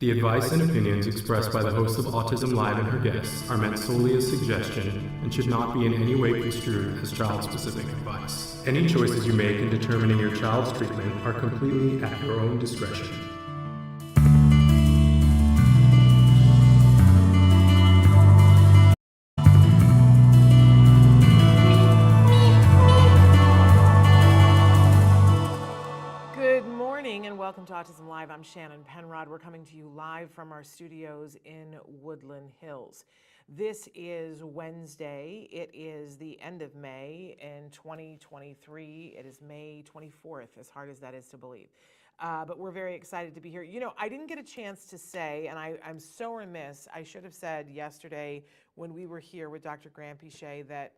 The advice and opinions expressed by the host of Autism Live and her guests are meant solely as suggestion and should not be in any way construed as child-specific advice. Any choices you make in determining your child's treatment are completely at your own discretion. Welcome to Autism Live. I'm Shannon Penrod. We're coming to you live from our studios in Woodland Hills. This is Wednesday. It is the end of May in 2023. It is May 24th, as hard as that is to believe. But we're very excited to be here. You know, I didn't get a chance to say, and I'm so remiss, I should have said yesterday when we were here with Dr. Grant-Pichet that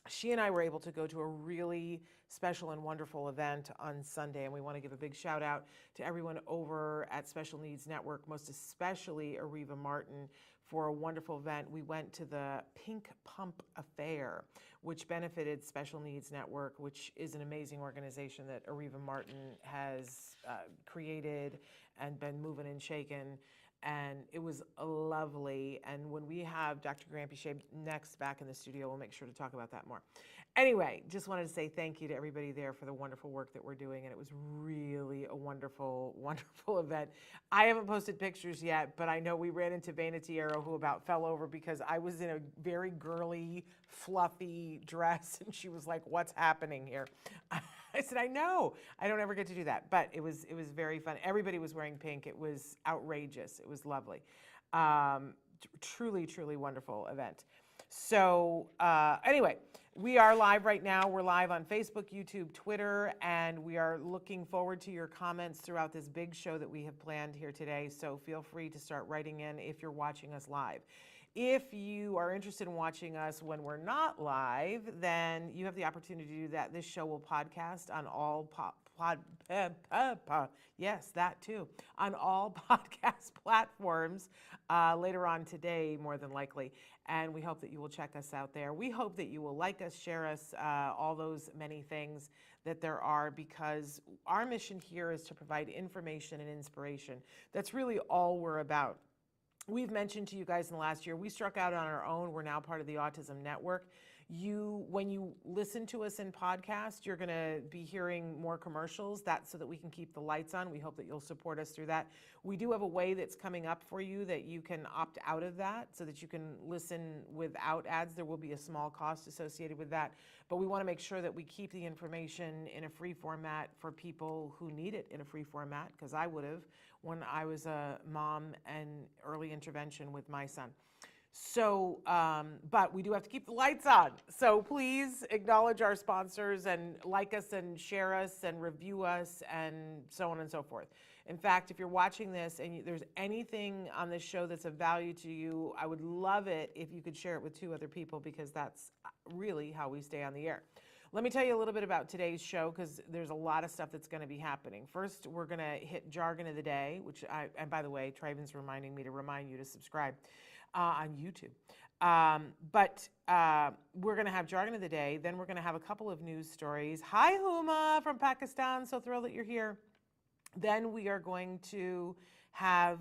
she and I were able to go to a really special and wonderful event on Sunday, and we want to give a big shout out to everyone over at Special Needs Network, most especially Ariva Martin, for a wonderful event. We went to the Pink Pump Affair, which benefited Special Needs Network, which is an amazing organization that Ariva Martin has created and been moving and shaking. And it was lovely. And when we have Dr. Grant-Pichet next back in the studio, we'll make sure to talk about that more. Anyway, just wanted to say thank you to everybody there for the wonderful work that we're doing. And it was really a wonderful, wonderful event. I haven't posted pictures yet, but I know we ran into Vanity Arrow, who about fell over because I was in a very girly, fluffy dress. And she was like, "What's happening here?" I said, "I know. I don't ever get to do that." But it was very fun. Everybody was wearing pink. It was outrageous. It was lovely. Truly, truly wonderful event. So anyway, we are live right now. We're live on Facebook, YouTube, Twitter, and we are looking forward to your comments throughout this big show that we have planned here today. So feel free to start writing in if you're watching us live. If you are interested in watching us when we're not live, then you have the opportunity to do that. This show will podcast on all yes, that too, on all podcast platforms later on today, more than likely. And we hope that you will check us out there. We hope that you will like us, share us, all those many things that there are, because our mission here is to provide information and inspiration. That's really all we're about. We've mentioned to you guys in the last year, we struck out on our own. We're now part of the Autism Network. When you listen to us in podcast, you're going to be hearing more commercials. That's so that we can keep the lights on. We hope that you'll support us through that. We do have a way that's coming up for you that you can opt out of that so that you can listen without ads. There will be a small cost associated with that, but we want to make sure that we keep the information in a free format for people who need it in a free format, because I would have when I was a mom and early intervention with my son. So, but we do have to keep the lights on. So please acknowledge our sponsors and like us and share us and review us and so on and so forth. In fact, if you're watching this and there's anything on this show that's of value to you, I would love it if you could share it with 2 other people, because that's really how we stay on the air. Let me tell you a little bit about today's show, because there's a lot of stuff that's going to be happening. First, we're going to hit Jargon of the Day, and by the way, Traven's reminding me to remind you to subscribe on YouTube. But we're going to have Jargon of the Day. Then we're going to have a couple of news stories. Hi, Huma from Pakistan. So thrilled that you're here. Then we are going to have,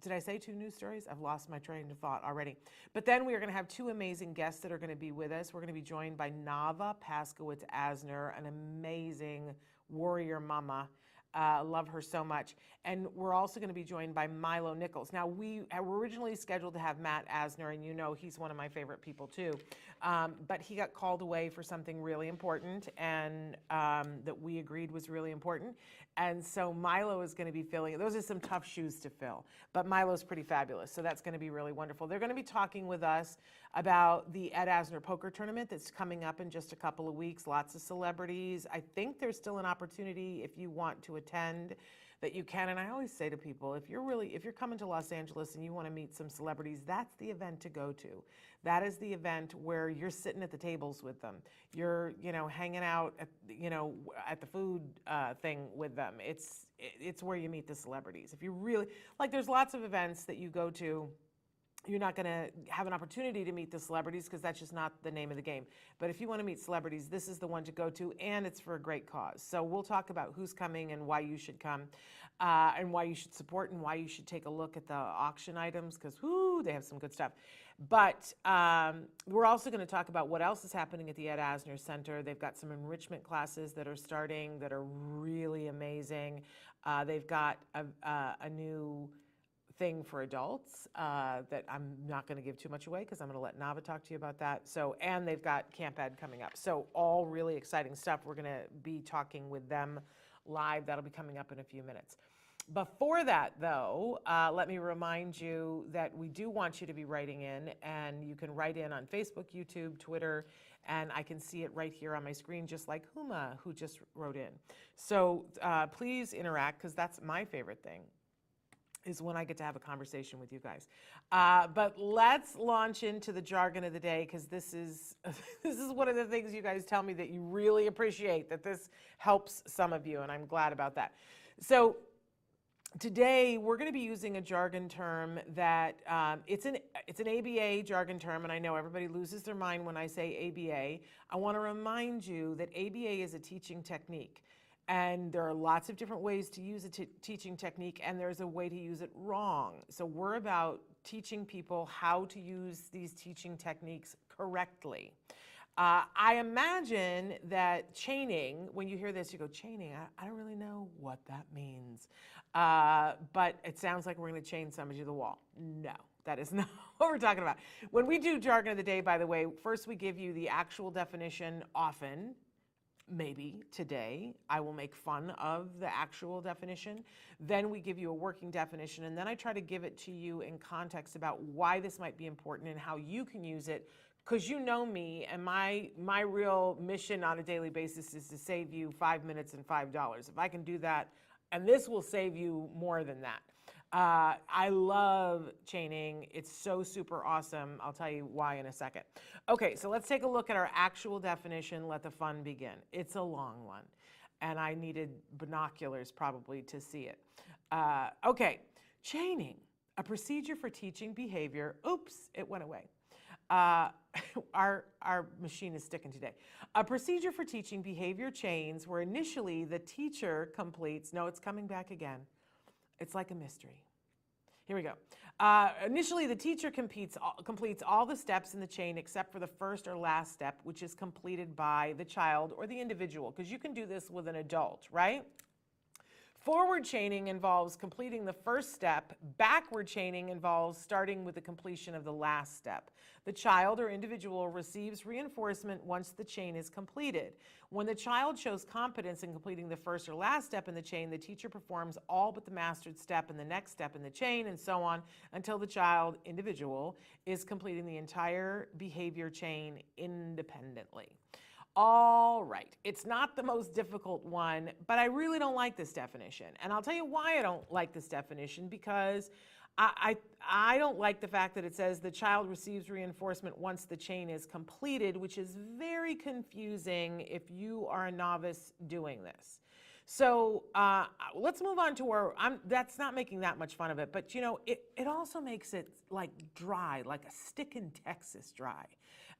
did I say 2 news stories? I've lost my train of thought already. But then we are going to have 2 amazing guests that are going to be with us. We're going to be joined by Navah Paskowitz-Asner, an amazing warrior mama. Love her so much. And we're also going to be joined by Milo Nichols. Now, we were originally scheduled to have Matt Asner, and you know he's one of my favorite people too. But he got called away for something really important, and that we agreed was really important. And so Milo is going to be filling it. Those are some tough shoes to fill, but Milo's pretty fabulous. So that's going to be really wonderful. They're going to be talking with us about the Ed Asner poker tournament that's coming up in just a couple of weeks. Lots of celebrities. I think there's still an opportunity if you want to attend that you can. And I always say to people, if you're coming to Los Angeles and you want to meet some celebrities, that's the event to go to. That is the event where you're sitting at the tables with them. You're, hanging out at, at the food thing with them. It's where you meet the celebrities. If you really, there's lots of events that you go to you're not going to have an opportunity to meet the celebrities because that's just not the name of the game. But if you want to meet celebrities, this is the one to go to, and it's for a great cause. So we'll talk about who's coming and why you should come, and why you should support and why you should take a look at the auction items because, whoo, they have some good stuff. But we're also going to talk about what else is happening at the Ed Asner Center. They've got some enrichment classes that are starting that are really amazing. They've got a new thing for adults that I'm not going to give too much away because I'm going to let Navah talk to you about that. So, and they've got Camp Ed coming up. So all really exciting stuff. We're going to be talking with them live. That'll be coming up in a few minutes. Before that, though, let me remind you that we do want you to be writing in, and you can write in on Facebook, YouTube, Twitter, and I can see it right here on my screen, just like Huma, who just wrote in. So please interact, because that's my favorite thing, is when I get to have a conversation with you guys. But let's launch into the jargon of the day, because this is one of the things you guys tell me that you really appreciate, that this helps some of you, and I'm glad about that. So today we're going to be using a jargon term that it's an ABA jargon term, and I know everybody loses their mind when I say ABA. I want to remind you that ABA is a teaching technique. And there are lots of different ways to use a teaching technique, and there's a way to use it wrong. So we're about teaching people how to use these teaching techniques correctly. I imagine that chaining, when you hear this, you go, chaining, I don't really know what that means. But it sounds like we're going to chain somebody to the wall. No, that is not what we're talking about. When we do jargon of the day, by the way, first we give you the actual definition often. Maybe today I will make fun of the actual definition. Then we give you a working definition, and then I try to give it to you in context about why this might be important and how you can use it. Because you know me, and my real mission on a daily basis is to save you 5 minutes and $5. If I can do that, and this will save you more than that. I love chaining. It's so super awesome. I'll tell you why in a second. Okay, so let's take a look at our actual definition. Let the fun begin. It's a long one, and I needed binoculars probably to see it. Okay, chaining, a procedure for teaching behavior. Oops, it went away. Our machine is sticking today. A procedure for teaching behavior chains where initially the teacher completes, no, it's coming back again. It's like a mystery. Here we go. Initially, the teacher completes all the steps in the chain except for the first or last step, which is completed by the child or the individual, because you can do this with an adult, right? Forward chaining involves completing the first step. Backward chaining involves starting with the completion of the last step. The child or individual receives reinforcement once the chain is completed. When the child shows competence in completing the first or last step in the chain, the teacher performs all but the mastered step and the next step in the chain, and so on until the child, individual, is completing the entire behavior chain independently. All right, it's not the most difficult one, but I really don't like this definition. And I'll tell you why I don't like this definition, because I don't like the fact that it says the child receives reinforcement once the chain is completed, which is very confusing if you are a novice doing this. So let's move on to where that's not making that much fun of it, but you know, it also makes it like dry, like a stick in Texas dry.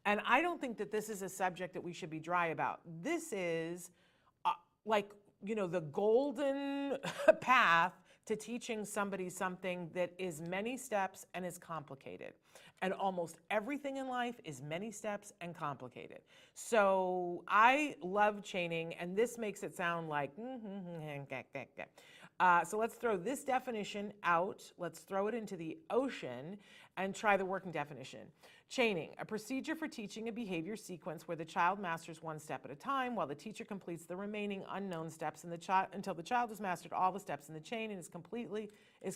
And I don't think that this is a subject that we should be dry about. This is like, you know, the golden path to teaching somebody something that is many steps and is complicated. And almost everything in life is many steps and complicated. So I love chaining, and this makes it sound like, so let's throw this definition out. Let's throw it into the ocean and try the working definition. Chaining, a procedure for teaching a behavior sequence where the child masters one step at a time while the teacher completes the remaining unknown steps until the child has mastered all the steps in the chain and is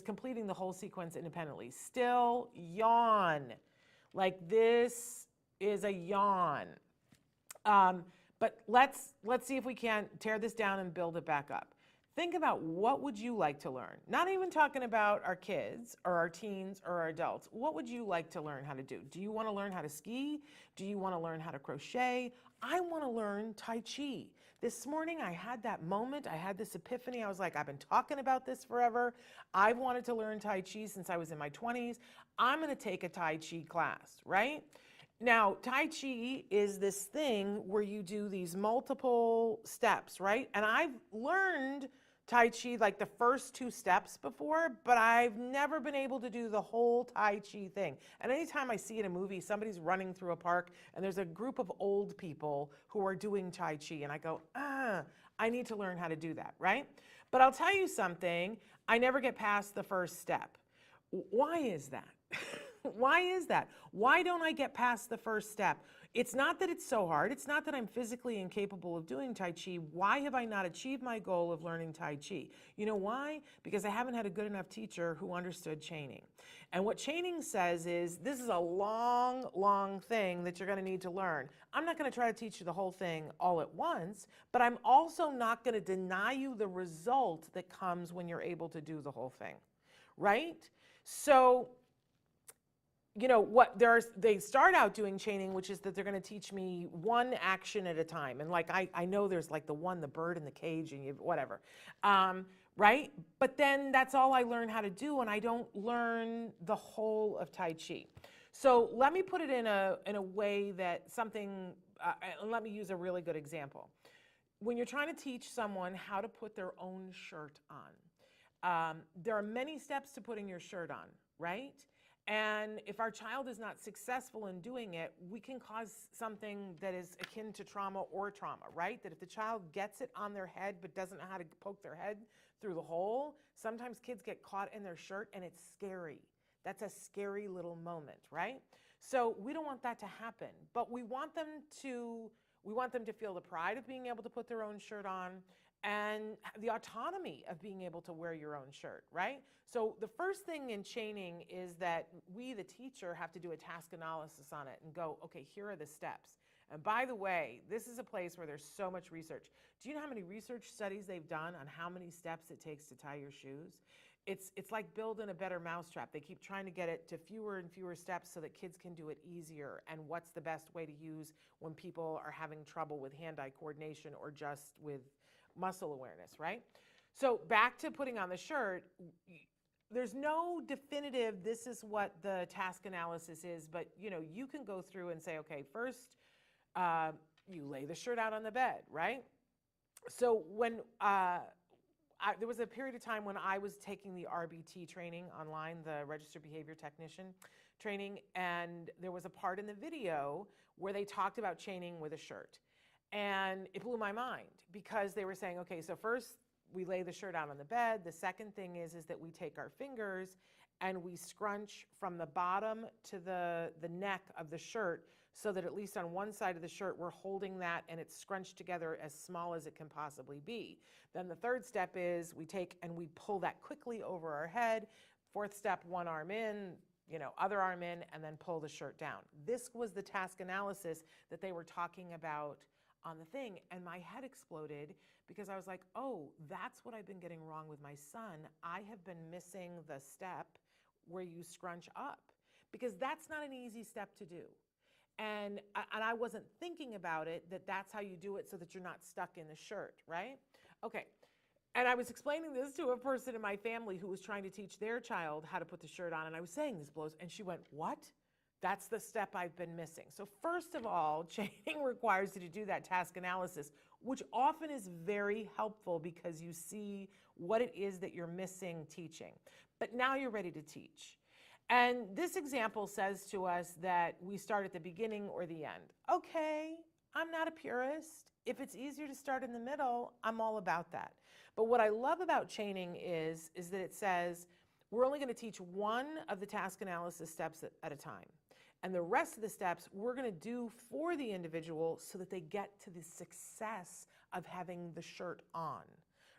completing the whole sequence independently. Still yawn. Like this is a yawn. But let's see if we can tear this down and build it back up. think about what would you like to learn? Not even talking about our kids or our teens or our adults. What would you like to learn how to do? Do you want to learn how to ski? Do you want to learn how to crochet? I want to learn Tai Chi. This morning I had that moment, I had this epiphany. I was like, I've been talking about this forever. I've wanted to learn Tai Chi since I was in my 20s. I'm going to take a Tai Chi class, right? Now, Tai Chi is this thing where you do these multiple steps, right? And I've learned Tai Chi like the first 2 steps before, but I've never been able to do the whole Tai Chi thing. And anytime I see in a movie, somebody's running through a park and there's a group of old people who are doing Tai Chi, and I go, I need to learn how to do that, right? But I'll tell you something, I never get past the first step. Why is that? Why is that? Why don't I get past the first step? It's not that it's so hard. It's not that I'm physically incapable of doing Tai Chi. Why have I not achieved my goal of learning Tai Chi? You know why? Because I haven't had a good enough teacher who understood chaining. And what chaining says is, this is a long, long thing that you're going to need to learn. I'm not going to try to teach you the whole thing all at once, but I'm also not going to deny you the result that comes when you're able to do the whole thing, right? So, you know what, they start out doing chaining, which is that they're going to teach me one action at a time. And like, I know there's like the bird in the cage and whatever, right? But then that's all I learn how to do, and I don't learn the whole of Tai Chi. So let me put it in a way that something, let me use a really good example. When you're trying to teach someone how to put their own shirt on, there are many steps to putting your shirt on, right? And if our child is not successful in doing it, we can cause something that is akin to trauma, right? That if the child gets it on their head but doesn't know how to poke their head through the hole, sometimes kids get caught in their shirt and it's scary. That's a scary little moment, right? So we don't want that to happen, but we want them to feel the pride of being able to put their own shirt on and the autonomy of being able to wear your own shirt, right? So the first thing in chaining is that we, the teacher, have to do a task analysis on it and go, okay, here are the steps. And by the way, this is a place where there's so much research. Do you know how many research studies they've done on how many steps it takes to tie your shoes? It's like building a better mousetrap. They keep trying to get it to fewer and fewer steps so that kids can do it easier. And what's the best way to use when people are having trouble with hand-eye coordination or just with muscle awareness, right? So back to putting on the shirt, there's no definitive, this is what the task analysis is, but you know, you can go through and say, okay, first, you lay the shirt out on the bed, right? So when, there was a period of time when I was taking the RBT training online, the Registered Behavior Technician training, and there was a part in the video where they talked about chaining with a shirt. And it blew my mind because they were saying, okay, so first we lay the shirt out on the bed. The second thing is that we take our fingers and we scrunch from the bottom to the neck of the shirt so that at least on one side of the shirt we're holding that and it's scrunched together as small as it can possibly be. Then the third step is we take and we pull that quickly over our head. Fourth step, one arm in, you know, other arm in, and then pull the shirt down. This was the task analysis that they were talking about on the thing, and my head exploded because I was like, oh, that's what I've been getting wrong with my son. I have been missing the step where you scrunch up because that's not an easy step to do. And I wasn't thinking about it, that's how you do it so that you're not stuck in the shirt, right? Okay, and I was explaining this to a person in my family who was trying to teach their child how to put the shirt on, and I was saying this blows, and she went, what? That's the step I've been missing. So first of all, chaining requires you to do that task analysis, which often is very helpful because you see what it is that you're missing teaching. But now you're ready to teach. And this example says to us that we start at the beginning or the end. Okay, I'm not a purist. If it's easier to start in the middle, I'm all about that. But what I love about chaining is that it says we're only going to teach one of the task analysis steps at a time. And the rest of the steps we're going to do for the individual so that they get to the success of having the shirt on,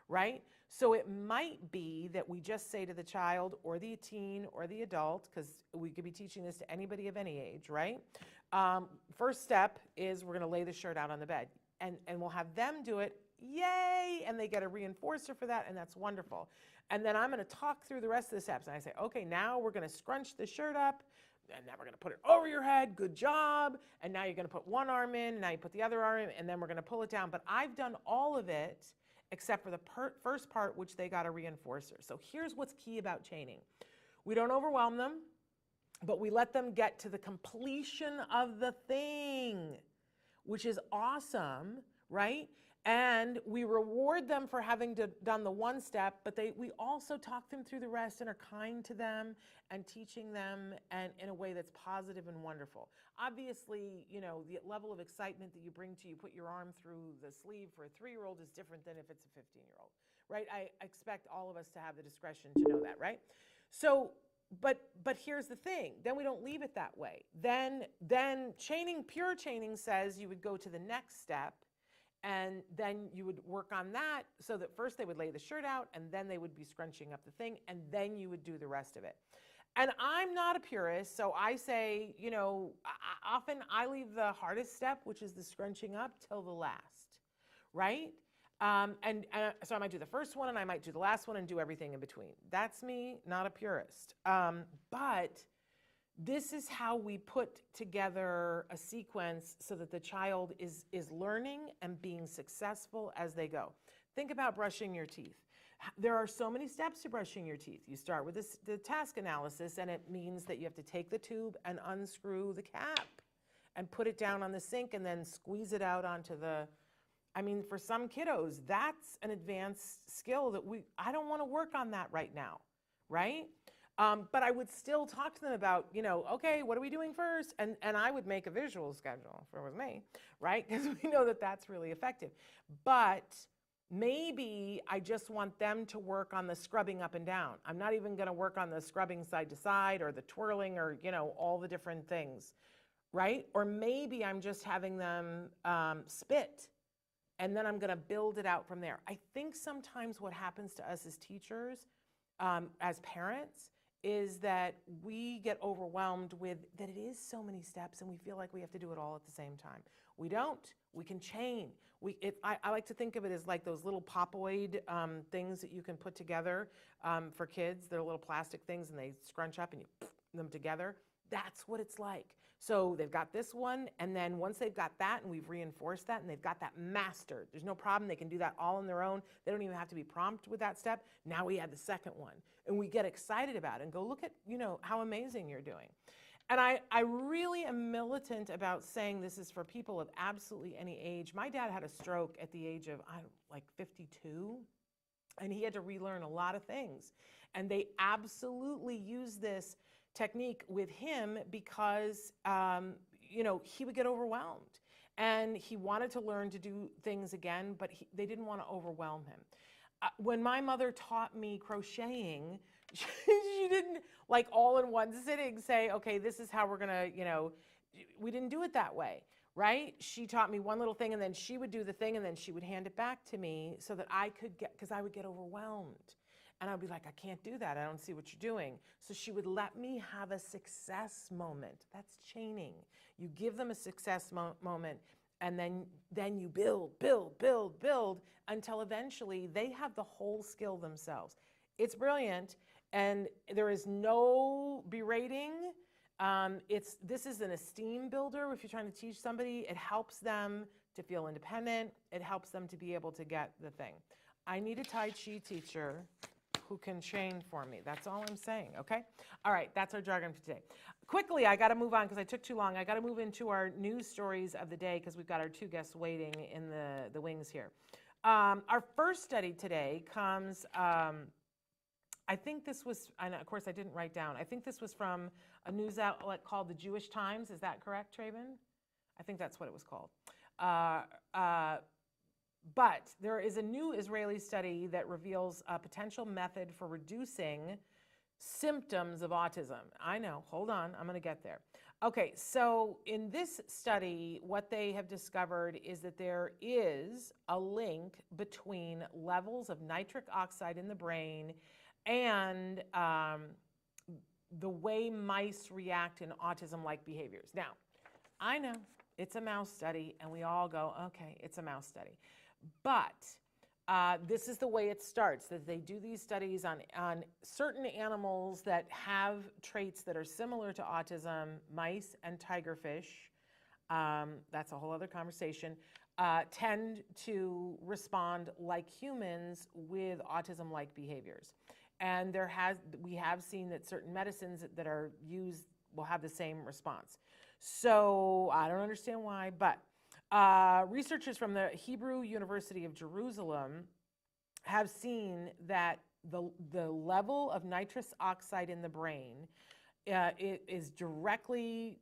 right? So it might be that we just say to the child or the teen or the adult, because we could be teaching this to anybody of any age, right? First step is we're going to lay the shirt out on the bed. And we'll have them do it yay, and they get a reinforcer for that, and that's wonderful. And then I'm going to talk through the rest of the steps, and I say, okay, now we're going to scrunch the shirt up, and now we're going to put it over your head, good job, and now you're going to put one arm in, and now you put the other arm in, and then we're going to pull it down. But I've done all of it except for the first part, which they got a reinforcer. So here's what's key about chaining. We don't overwhelm them, but we let them get to the completion of the thing, which is awesome, right? And we reward them for having done the one step, but we also talk them through the rest and are kind to them and teaching them and in a way that's positive and wonderful. Obviously, you know, the level of excitement that you bring to you put your arm through the sleeve for a 3-year-old is different than if it's a 15-year-old, right? I expect all of us to have the discretion to know that, right? So, but here's the thing, then we don't leave it that way. Then chaining, pure chaining says you would go to the next step, and then you would work on that so that first they would lay the shirt out, and then they would be scrunching up the thing, and then you would do the rest of it. And I'm not a purist, so I say, you know, often I leave the hardest step, which is the scrunching up, till the last, right? So I might do the first one, and I might do the last one, and do everything in between. That's me, not a purist. But this is how we put together a sequence so that the child is learning and being successful as they go. Think about brushing your teeth. There are so many steps to brushing your teeth. You start with the task analysis, and it means that you have to take the tube and unscrew the cap and put it down on the sink and then squeeze it out onto the, I mean, for some kiddos, that's an advanced skill that I don't want to work on that right now, right? But I would still talk to them about, you know, okay, what are we doing first? And I would make a visual schedule if it was me, right? Because we know that that's really effective. But maybe I just want them to work on the scrubbing up and down. I'm not even going to work on the scrubbing side to side or the twirling or, you know, all the different things, right? Or maybe I'm just having them spit, and then I'm going to build it out from there. I think sometimes what happens to us as teachers, as parents, is that we get overwhelmed with that it is so many steps, and we feel like we have to do it all at the same time. We don't. We can chain. I like to think of it as like those little popoid things that you can put together for kids. They're little plastic things, and they scrunch up, and you put them together. That's what it's like. So they've got this one, and then once they've got that, and we've reinforced that, and they've got that mastered, there's no problem. They can do that all on their own. They don't even have to be prompted with that step. Now we add the second one, and we get excited about it and go, look at, you know, how amazing you're doing. And I really am militant about saying this is for people of absolutely any age. My dad had a stroke at the age of, like 52, and he had to relearn a lot of things. And they absolutely use this technique with him because, you know, he would get overwhelmed. And he wanted to learn to do things again, but they didn't want to overwhelm him. When my mother taught me crocheting, she didn't, like, all in one sitting say, okay, this is how we're going to, you know, we didn't do it that way, right? She taught me one little thing, and then she would do the thing, and then she would hand it back to me so that I could because I would get overwhelmed. And I'd be like, I can't do that. I don't see what you're doing. So she would let me have a success moment. That's chaining. You give them a success moment, and then you build until eventually they have the whole skill themselves. It's brilliant, and there is no berating. This is an esteem builder. If you're trying to teach somebody, it helps them to feel independent. It helps them to be able to get the thing. I need a Tai Chi teacher who can chain for me. That's all I'm saying, okay? All right, that's our jargon for today. Quickly, I got to move on because I took too long. I got to move into our news stories of the day because we've got our 2 guests waiting in the wings here. Our first study today comes, I think this was, and of course I didn't write down, I think this was from a news outlet called the Jewish Times. Is that correct, Traven? I think that's what it was called. But there is a new Israeli study that reveals a potential method for reducing symptoms of autism. I know, hold on, I'm gonna get there. Okay, so in this study, what they have discovered is that there is a link between levels of nitric oxide in the brain and the way mice react in autism-like behaviors. Now, I know, it's a mouse study, and we all go, okay, it's a mouse study. But this is the way it starts, that they do these studies on certain animals that have traits that are similar to autism, mice and tigerfish. That's a whole other conversation, tend to respond like humans with autism-like behaviors. And we have seen that certain medicines that are used will have the same response. So I don't understand why, but researchers from the Hebrew University of Jerusalem have seen that the level of nitrous oxide in the brain it is directly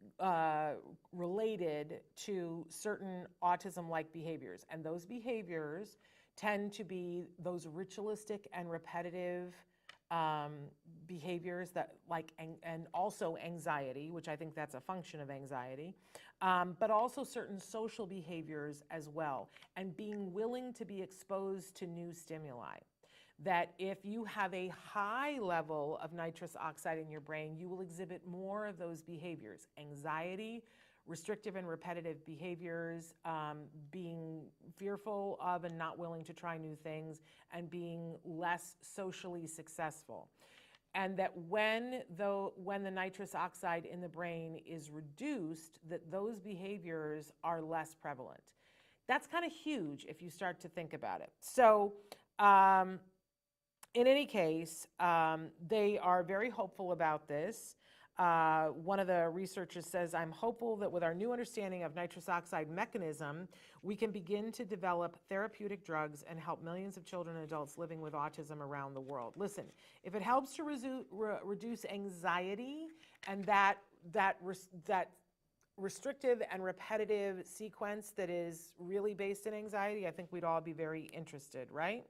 related to certain autism-like behaviors. And those behaviors tend to be those ritualistic and repetitive behaviors that and also anxiety, which I think that's a function of anxiety, but also certain social behaviors as well, and being willing to be exposed to new stimuli. That if you have a high level of nitrous oxide in your brain, you will exhibit more of those behaviors: anxiety, restrictive and repetitive behaviors, being fearful of and not willing to try new things, and being less socially successful. And that when the nitrous oxide in the brain is reduced, that those behaviors are less prevalent. That's kind of huge if you start to think about it. So, in any case, they are very hopeful about this. One of the researchers says, "I'm hopeful that with our new understanding of nitrous oxide mechanism, we can begin to develop therapeutic drugs and help millions of children and adults living with autism around the world." Listen, if it helps to reduce anxiety and that restrictive and repetitive sequence that is really based in anxiety, I think we'd all be very interested, right?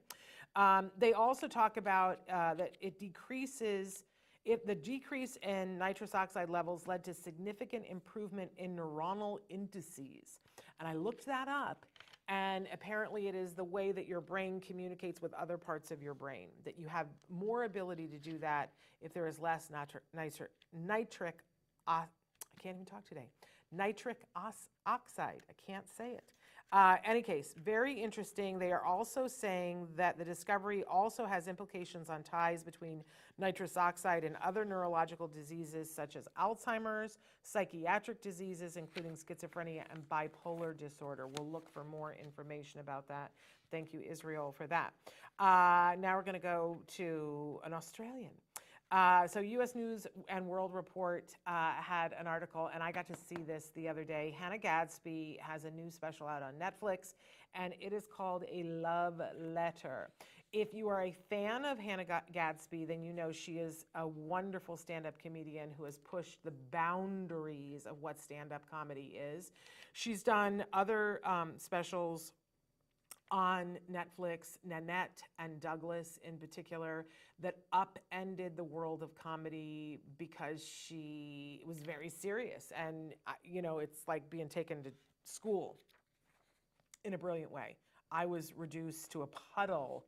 They also talk about that it decreases, if the decrease in nitrous oxide levels led to significant improvement in neuronal indices. And I looked that up, and apparently it is the way that your brain communicates with other parts of your brain, that you have more ability to do that if there is less nitric oxide. I can't say it. Any case, very interesting. They are also saying that the discovery also has implications on ties between nitrous oxide and other neurological diseases such as Alzheimer's, psychiatric diseases, including schizophrenia and bipolar disorder. We'll look for more information about that. Thank you, Israel, for that. Now we're going to go to an Australian. So U.S. News and World Report had an article, and I got to see this the other day. Hannah Gadsby has a new special out on Netflix, and it is called A Love Letter. If you are a fan of Hannah Gadsby, then you know she is a wonderful stand-up comedian who has pushed the boundaries of what stand-up comedy is. She's done other specials on Netflix, Nanette and Douglas in particular, that upended the world of comedy because she was very serious. And, you know, it's like being taken to school in a brilliant way. I was reduced to a puddle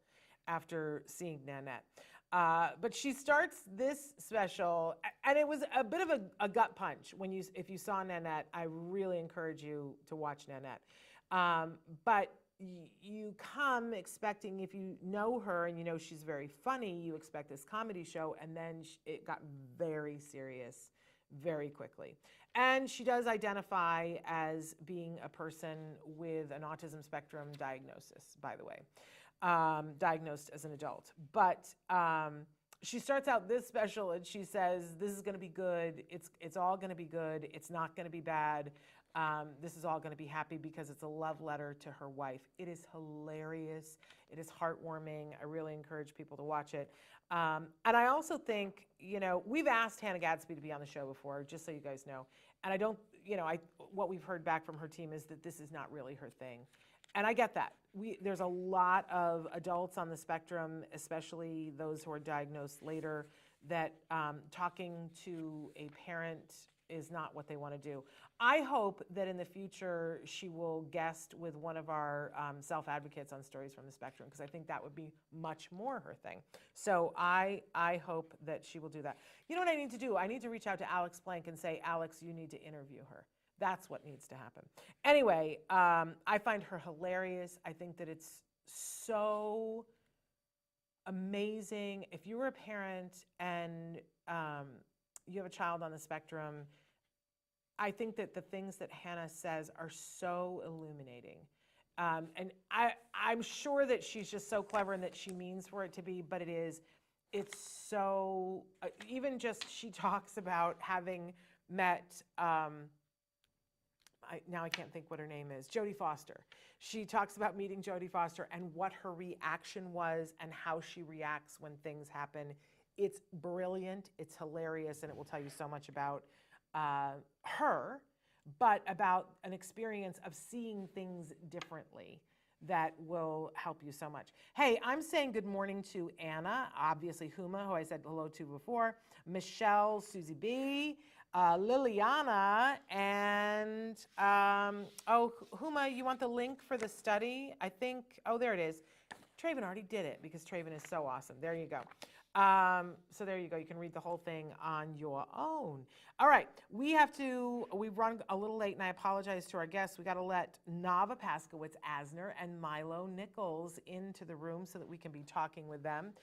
after seeing Nanette. But she starts this special, and it was a bit of a gut punch. If you saw Nanette, I really encourage you to watch Nanette. But you come expecting, if you know her and you know she's very funny, you expect this comedy show, and then it got very serious very quickly. And she does identify as being a person with an autism spectrum diagnosis, by the way, diagnosed as an adult. But she starts out this special and she says, this is going to be good. It's all going to be good. It's not going to be bad. This is all going to be happy because it's a love letter to her wife. It is hilarious. It is heartwarming. I really encourage people to watch it. And I also think, you know, we've asked Hannah Gadsby to be on the show before, just so you guys know. And I don't, you know, what we've heard back from her team is that this is not really her thing. And I get that. There's a lot of adults on the spectrum, especially those who are diagnosed later, that talking to a parent is not what they want to do. I hope that in the future she will guest with one of our self-advocates on Stories from the Spectrum, because I think that would be much more her thing. So I hope that she will do that. You know what I need to do? I need to reach out to Alex Blank and say, Alex, you need to interview her, That's what needs to happen. Anyway, I find her hilarious. I think that it's so amazing. If you were a parent and you have a child on the spectrum, I think that the things that Hannah says are so illuminating. And I'm sure that she's just so clever and that she means for it to be, but it's so, even just she talks about having met, now I can't think what her name is, Jodie Foster. She talks about meeting Jodie Foster and what her reaction was and how she reacts when things happen. It's brilliant, it's hilarious, and it will tell you so much about her, but about an experience of seeing things differently that will help you so much. Hey, I'm saying good morning to Anna, obviously Huma, who I said hello to before, Michelle, Susie B., Liliana, and, Huma, you want the link for the study? I think, there it is. Traven already did it because Traven is so awesome. There you go. So there you go. You can read the whole thing on your own. All right. We've run a little late, and I apologize to our guests. We got to let Navah Paskowitz-Asner and Milo Nichols into the room so that we can be talking with them.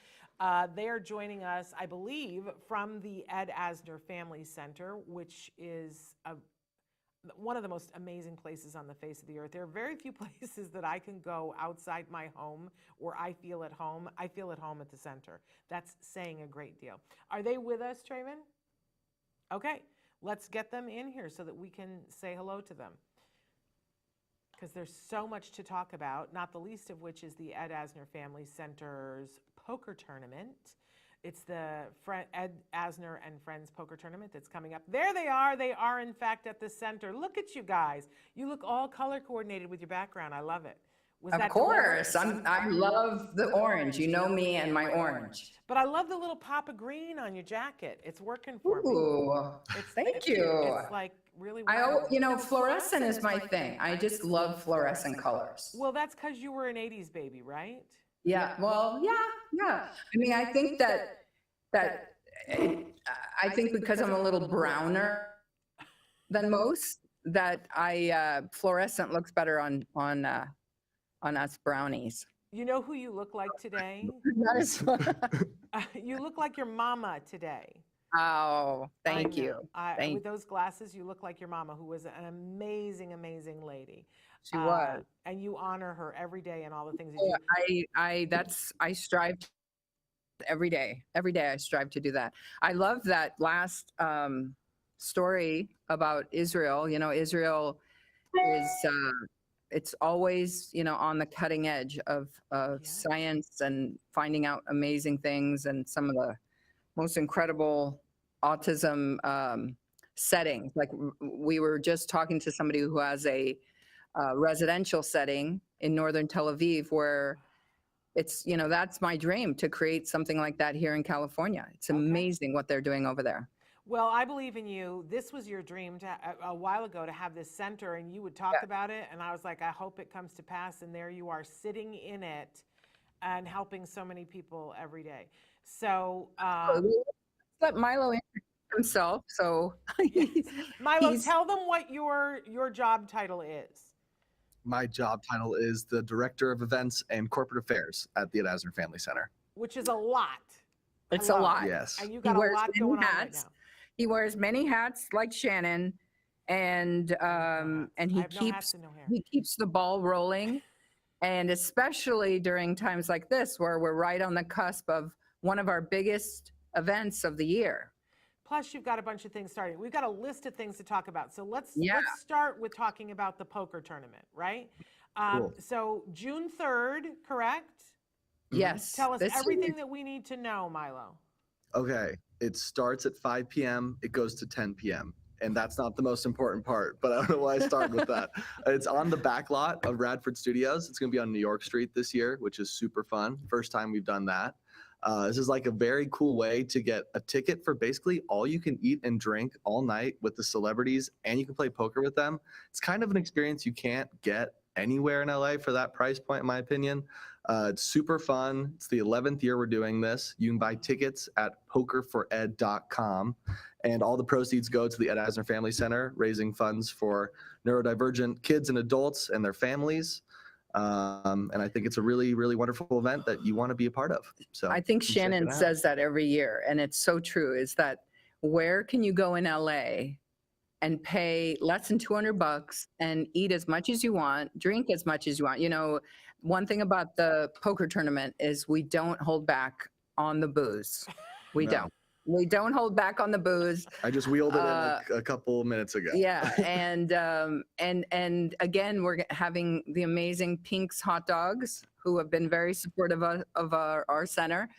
They are joining us, I believe, from the Ed Asner Family Center, which is one of the most amazing places on the face of the earth. There are very few places that I can go outside my home where I feel at home. I feel at home at the center. That's saying a great deal. Are they with us, Traven? Okay, let's get them in here so that we can say hello to them. Because there's so much to talk about, not the least of which is the Ed Asner Family Center's poker tournament. It's the Ed Asner and Friends Poker Tournament that's coming up. There they are. They are, in fact, at the center. Look at you guys. You look all color coordinated with your background. I love it. Of course. I love the orange. You know me and my orange. But I love the little pop of green on your jacket. It's working for me. Thank you. It's like really wonderful. Fluorescent is my thing. I just love fluorescent colors. Well, that's because you were an 80s baby, right? Yeah. Well, yeah. I mean, I think I think because I'm a little browner than most, that fluorescent looks better on us brownies. You know who you look like today? You look like your mama today. Oh, thank you. With those glasses, you look like your mama, who was an amazing, amazing lady. She was. And you honor her every day and all the things that you do. I strive every day. Every day I strive to do that. I love that last story about Israel. Israel is, it's always, on the cutting edge of science and finding out amazing things, and some of the most incredible autism settings. Like we were just talking to somebody who has a residential setting in northern Tel Aviv, where it's, that's my dream, to create something like that here in California. It's amazing what they're doing over there. Well, I believe in you. This was your dream a while ago, to have this center, and you would talk about it. And I was like, I hope it comes to pass. And there you are, sitting in it and helping so many people every day. So let Milo introduce himself. So Milo, tell them what your job title is. My job title is the Director of Events and Corporate Affairs at the Ed Asner Family Center. Which is a lot. It's a lot. Yes. And you got a lot going on right now. He wears many hats like Shannon, and he keeps the ball rolling, and especially during times like this, where we're right on the cusp of one of our biggest events of the year. Plus, you've got a bunch of things starting. We've got a list of things to talk about. So let's start with talking about the poker tournament, right? Cool. So June 3rd, correct? Yes. Tell us everything that we need to know, Milo. Okay. It starts at 5 p.m. It goes to 10 p.m. And that's not the most important part, but I don't know why I started with that. It's on the back lot of Radford Studios. It's going to be on New York Street this year, which is super fun. First time we've done that. This is like a very cool way to get a ticket for basically all you can eat and drink all night with the celebrities, and you can play poker with them. It's kind of an experience you can't get anywhere in LA for that price point, in my opinion. It's super fun. It's the 11th year we're doing this. You can buy tickets at pokerfored.com, and all the proceeds go to the Ed Asner Family Center, raising funds for neurodivergent kids and adults and their families. And I think it's a really, really wonderful event that you want to be a part of. So I think come check Shannon it out. says that every year, and it's so true, is that where can you go in LA and pay less than $200 and eat as much as you want, drink as much as you want? You know, one thing about the poker tournament is we don't hold back on the booze. We No. don't. We don't hold back on the booze. I just wheeled it in a couple minutes ago. Yeah, and again, we're having the amazing Pink's Hot Dogs, who have been very supportive of our center.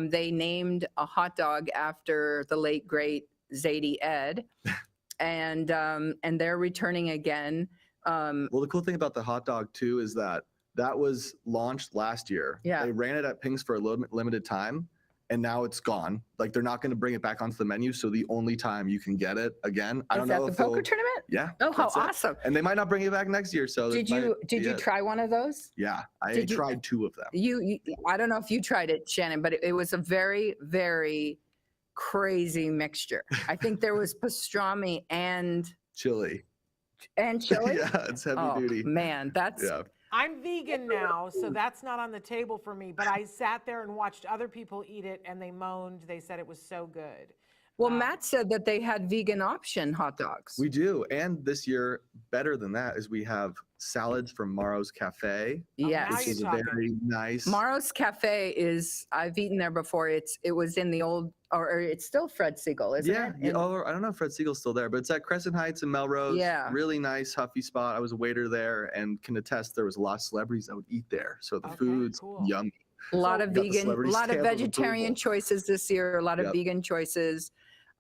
They named a hot dog after the late great Zadie Ed, and they're returning again. Well, the cool thing about the hot dog too is that was launched last year. Yeah. They ran it at Pink's for a limited time, and now it's gone. Like, they're not going to bring it back onto the menu, so the only time you can get it again. I don't know Is if that the poker they'll- tournament? Yeah. Oh, how that's it. awesome! And they might not bring it back next year. So Did you try one of those? Yeah, I Did you- tried 2 of them. You I don't know if you tried it, Shannon, but it was a very, very crazy mixture. I think there was pastrami and Chili. chili. Yeah, it's heavy Oh duty. man, that's Yeah. I'm vegan now, so that's not on the table for me, but I sat there and watched other people eat it and they moaned. They said it was so good. well. Matt said that they had vegan option hot dogs. We do. And this year, better than that, is we have salads from Maro's Cafe, Yes. now which you're is a talking. very nice. Maro's Cafe is, I've eaten there before. It was in the old, or it's still Fred Siegel, isn't Yeah, it? yeah. Oh, I don't know if Fred Siegel's still there, but it's at Crescent Heights and Melrose. Yeah. Really nice, huffy spot. I was a waiter there and can attest there was a lot of celebrities that would eat there. So the Okay, food's cool. yummy. A lot So- of Got the vegan, a celebrity lot of stamp of vegetarian approval. choices this year, a lot of Yep. vegan choices.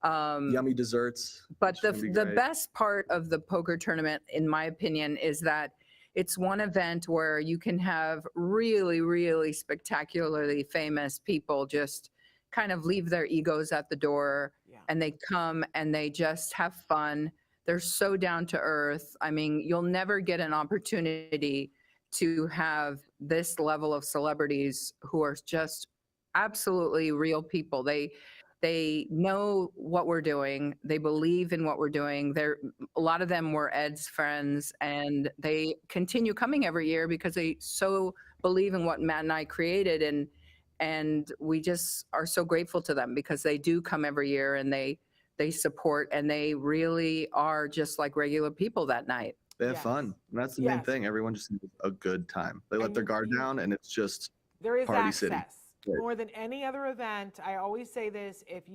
Yummy desserts. But which is gonna be the great. best part of the poker tournament, in my opinion, is that it's one event where you can have really, really spectacularly famous people just kind of leave their egos at the door, Yeah. and they come and they just have fun. They're so down to earth. I mean, you'll never get an opportunity to have this level of celebrities who are just absolutely real people. They know what we're doing. They believe in what we're doing. A lot of them were Ed's friends, and they continue coming every year because they so believe in what Matt and I created, and we just are so grateful to them because they do come every year and they support, and they really are just like regular people that night. They have Yes. fun. And that's the main Yes. thing. Everyone just has a good time. They let And their guard you- down, and it's just There is Party access. City. Right. More than any other event, I always say this, if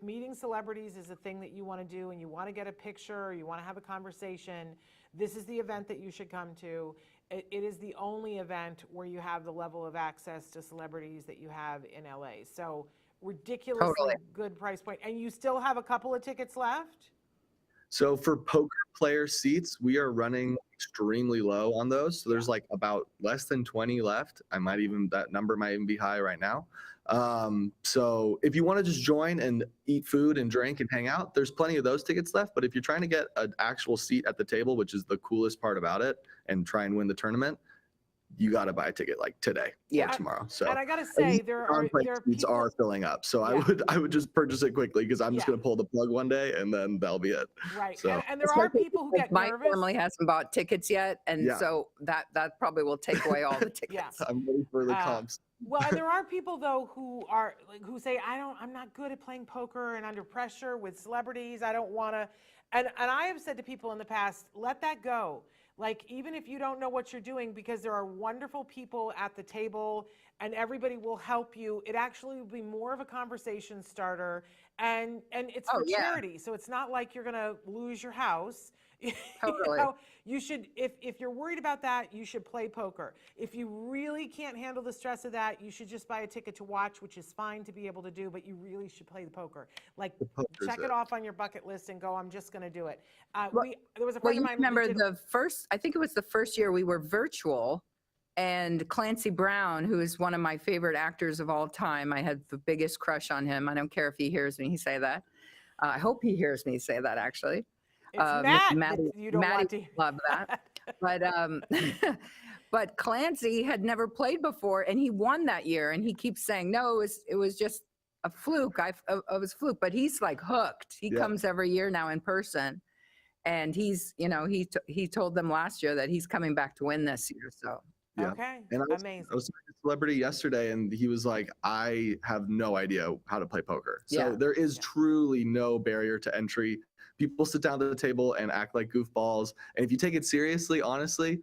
meeting celebrities is a thing that you want to do and you want to get a picture or you want to have a conversation, this is the event that you should come to. It is the only event where you have the level of access to celebrities that you have in LA. So ridiculously Totally. good price point. And you still have a couple of tickets left? So for poker player seats, we are running extremely low on those. So there's like about less than 20 left. That number might even be high right now. So if you want to just join and eat food and drink and hang out, there's plenty of those tickets left. But if you're trying to get an actual seat at the table, which is the coolest part about it, and try and win the tournament, you got to buy a ticket like today Yeah. or tomorrow. So And I got to say, there are seats people, are filling up. So Yeah. I would just purchase it quickly because I'm just Yeah. going to pull the plug one day and then that'll be it. right. So- And there are people who get My nervous. family hasn't bought tickets yet, and Yeah. so that probably will take away all the tickets. I'm ready for the Uh, comps. Well, and there are people though who say, I'm not good at playing poker and under pressure with celebrities. I don't want to. And I have said to people in the past, let that go. Like, even if you don't know what you're doing, because there are wonderful people at the table and everybody will help you, it actually will be more of a conversation starter, and it's Oh, for yeah. charity. So it's not like you're going to lose your house. Totally. You should, if you're worried about that, you should play poker. If you really can't handle the stress of that, you should just buy a ticket to watch, which is fine to be able to do, but you really should play the poker. Like, poker's check it it. off on your bucket list and go, I'm just going to do it. Well- There was a Well, friend you of mine. remember who did- I think it was the first year we were virtual, and Clancy Brown, who is one of my favorite actors of all time, I had the biggest crush on him. I don't care if he hears me say that. I hope he hears me say that, actually. It's Matt Maddie, that you don't Maddie want to. would love that. But but Clancy had never played before, and he won that year. And he keeps saying, "No, it was just a fluke. It was a fluke." But he's like hooked. He comes every year now in person, and he's, he told them last year that he's coming back to win this year. So Okay, and amazing. I was talking to a celebrity yesterday, and he was like, I have no idea how to play poker. So there is truly no barrier to entry. People sit down at the table and act like goofballs. And if you take it seriously, honestly,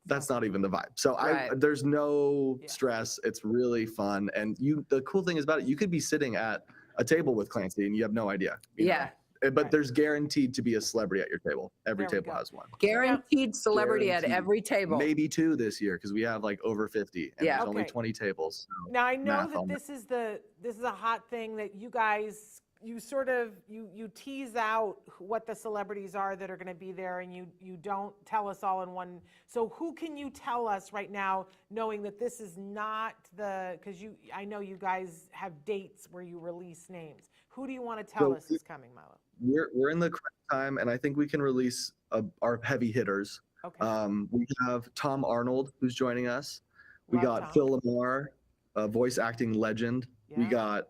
that's not even the vibe. So there's no stress. It's really fun. And the cool thing is about it, you could be sitting at a table with Clancy and you have no idea. You know? But there's guaranteed to be a celebrity at your table. Every table has one. Guaranteed celebrity at every table. Maybe 2 this year because we have like over 50 and there's only 20 tables. So now I know that this is a hot thing that you guys, you sort of you tease out what the celebrities are that are going to be there, and you don't tell us all in one. So who can you tell us right now, knowing that this is not because I know you guys have dates where you release names. Who do you want to tell us is coming, Milo? We're in the correct time, and I think we can release our heavy hitters. Okay. We have Tom Arnold, who's joining us. We got Tom. Phil Lamar, a voice acting legend. Yeah. We got,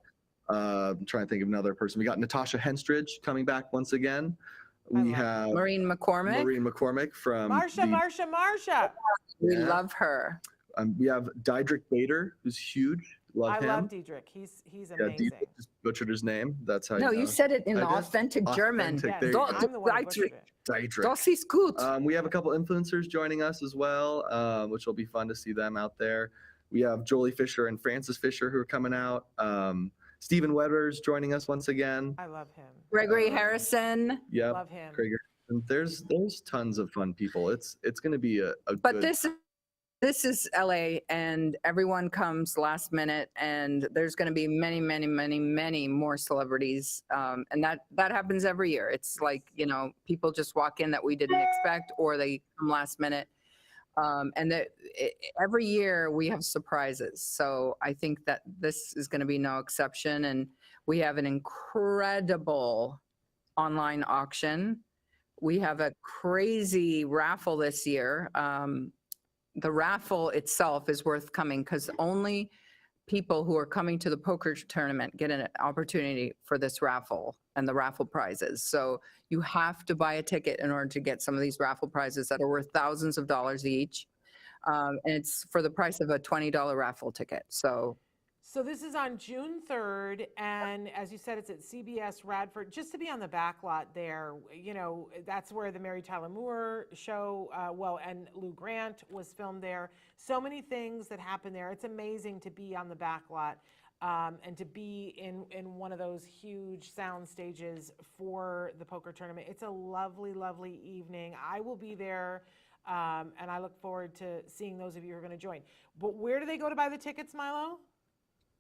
I'm trying to think of another person. We got Natasha Henstridge coming back once again. We have Maureen McCormick from Marsha. We love her. We have Diedrich Bader, who's huge. Love him. I love Diedrich. He's amazing. Diedrich just butchered his name. That's how. No, you said it in I did? authentic German. Authentic. Yes, There you I'm the one who butchered it. Diedrich. Das ist gut. We have a couple influencers joining us as well, which will be fun to see them out there. We have Jolie Fisher and Francis Fisher who are coming out. Stephen Weber's joining us once again. I love him. Gregory Harrison. Yep. Love him. Gregor. There's tons of fun people. It's going to be a But good... this is LA, and everyone comes last minute, and there's going to be many more celebrities, and that happens every year. It's like, people just walk in that we didn't expect, or they come last minute, and every year we have surprises. So I think that this is going to be no exception, and we have an incredible online auction. We have a crazy raffle this year. The raffle itself is worth coming because only people who are coming to the poker tournament get an opportunity for this raffle and the raffle prizes. So you have to buy a ticket in order to get some of these raffle prizes that are worth thousands of dollars each. And it's for the price of a $20 raffle ticket. So this is on June 3rd, and as you said, it's at CBS Radford. Just to be on the back lot there, that's where the Mary Tyler Moore show, and Lou Grant was filmed there. So many things that happen there. It's amazing to be on the back lot and to be in one of those huge sound stages for the poker tournament. It's a lovely, lovely evening. I will be there, and I look forward to seeing those of you who are going to join. But where do they go to buy the tickets, Milo?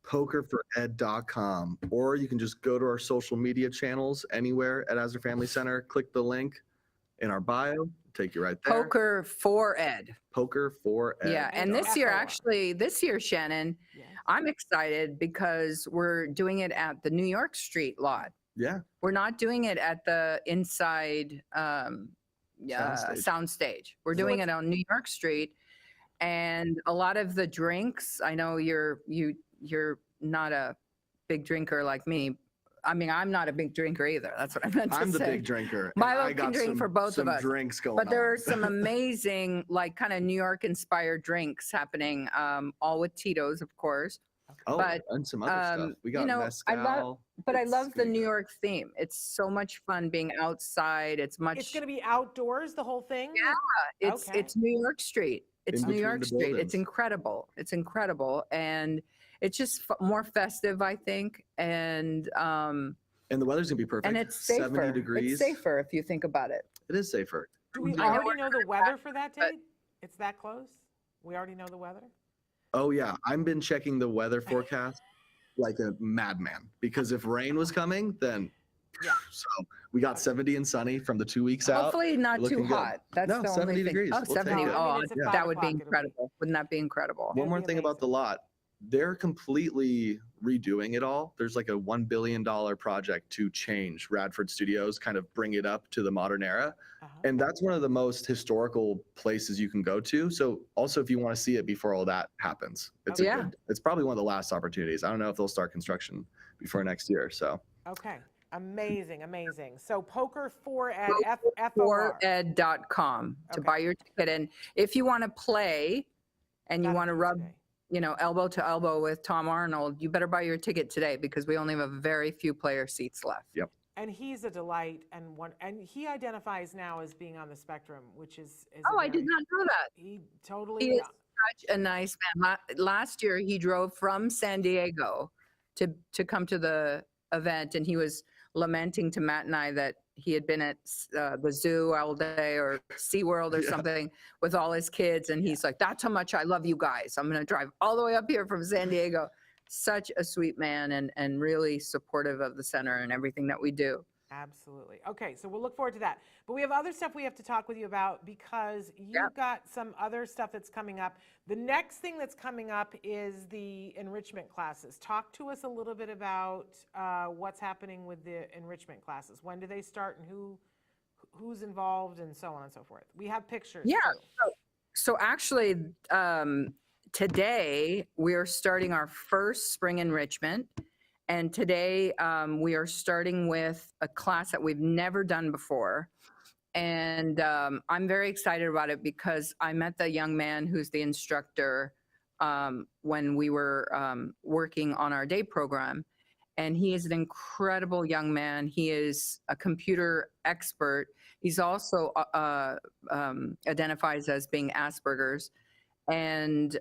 pokerfored.com, or you can just go to our social media channels anywhere at Asner Family Center, click the link in our bio, take you right there. Poker for Ed. Poker for Ed. Yeah, and this year, Shannon, I'm excited because we're doing it at the New York Street lot. Yeah. We're not doing it at the inside soundstage. We're doing it on New York Street, and a lot of the drinks, I know you're not a big drinker like me. I mean, I'm not a big drinker either. That's what I meant to say. I'm the big drinker. Milo can drink for both of us. Drinks going but there on. are some amazing, kind of New York inspired drinks happening, all with Tito's, of course. Oh, and some other stuff. We got mezcal. I love the New York theme. It's so much fun being outside. It's going to be outdoors, the whole thing? Yeah, it's New York Street. It's New York Street. It's incredible. And it's just more festive, I think. And the weather's gonna be perfect. And it's safer. 70 degrees. It's safer if you think about it. It is safer. Do we already know the weather for that date? It's that close? We already know the weather? Oh yeah, I've been checking the weather forecast like a madman, because if rain was coming, then so we got 70 and sunny from the 2 weeks out. Hopefully not too hot. That's the 70 only degrees. thing. Oh, We'll 70. take it. That would be incredible. Wouldn't that be incredible? One more thing about the lot. they're completely redoing it all. There's like a $1 billion project to change Radford Studios, kind of bring it up to the modern era. And that's one of the most historical places you can go to. So also, if you want to see it before all that happens, it's it's probably one of the last opportunities. I don't know if they'll start construction before next year. So Okay. Amazing, amazing. So poker4ed, poker4ed.com to buy your ticket. And if you want to play and you want to rub, elbow to elbow with Tom Arnold, you better buy your ticket today because we only have very few player seats left. Yep. And he's a delight, and he identifies now as being on the spectrum, which is I did not know that. He totally He is such a nice man. Last year, he drove from San Diego to come to the event, and he was lamenting to Matt and I that he had been at the zoo all day or SeaWorld or something with all his kids. And he's like, that's how much I love you guys. I'm going to drive all the way up here from San Diego. Such a sweet man and really supportive of the center and everything that we do. Absolutely. Okay, so we'll look forward to that. But we have other stuff we have to talk with you about because you've got some other stuff that's coming up. The next thing that's coming up is the enrichment classes. Talk to us a little bit about what's happening with the enrichment classes. When do they start and who's involved and so on and so forth. We have pictures. Yeah. So actually, today we're starting our first spring enrichment. And today we are starting with a class that we've never done before. And I'm very excited about it because I met the young man who's the instructor when we were working on our day program. And he is an incredible young man. He is a computer expert. He's also identifies as being Asperger's. And,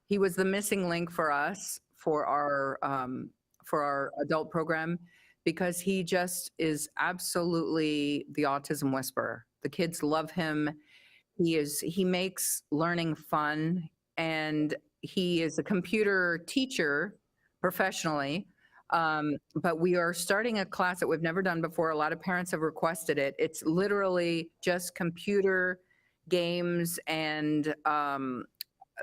he was the missing link for us for our adult program because he just is absolutely the autism whisperer. The kids love him. He makes learning fun, and he is a computer teacher professionally. But we are starting a class that we've never done before. A lot of parents have requested it. It's literally just computer games and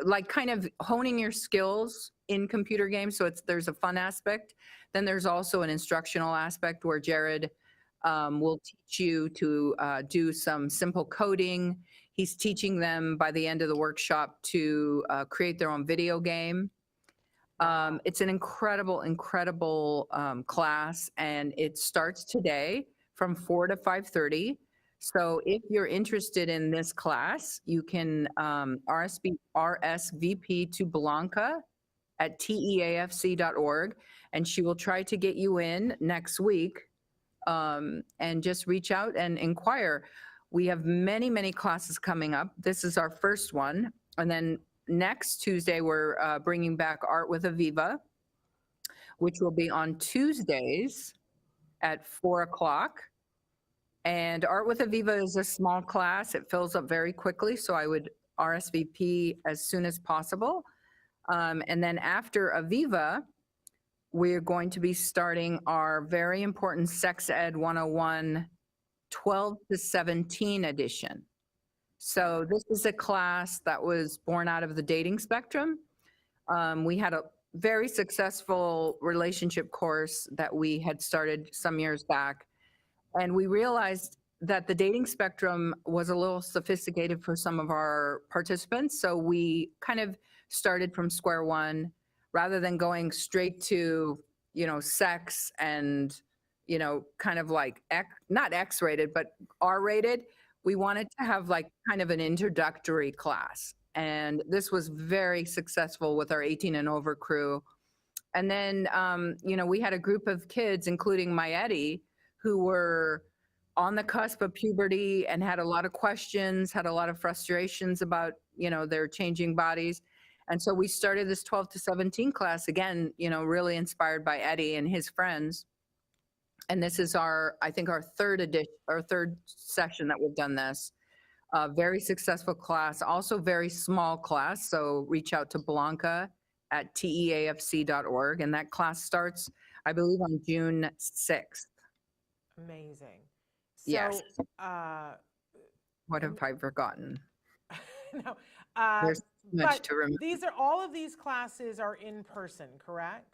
like kind of honing your skills in computer games. So there's a fun aspect. Then there's also an instructional aspect where Jared will teach you to do some simple coding. He's teaching them by the end of the workshop to create their own video game. It's an incredible class, and it starts today from 4 to 5:30. So if you're interested in this class, you can RSVP to Blanca at teafc.org, and she will try to get you in next week, and just reach out and inquire. We have many classes coming up. This is our first one. And then next Tuesday, we're bringing back Art with Aviva, which will be on Tuesdays at 4 o'clock. And Art with Aviva is a small class. It fills up very quickly, so I would RSVP as soon as possible. And then after Aviva, we're going to be starting our very important Sex Ed 101 12 to 17 edition. So this is a class that was born out of the dating spectrum. We had a very successful relationship course that we had started some years back. And we realized that the dating spectrum was a little sophisticated for some of our participants. So we kind of started from square one rather than going straight to, sex and, kind of like not X-rated, but R-rated. We wanted to have like kind of an introductory class. And this was very successful with our 18 and over crew. And then, we had a group of kids, including my Eddie, who were on the cusp of puberty and had a lot of questions, had a lot of frustrations about, their changing bodies. And so we started this 12 to 17 class again, really inspired by Eddie and his friends. And this is our third edition, our third session that we've done this. Very successful class, also very small class. So reach out to Blanca at teafc.org. And that class starts, I believe, on June 6th. Amazing. So, yes. What have I forgotten? No. There's so much But to remember. all of these classes are in person, correct?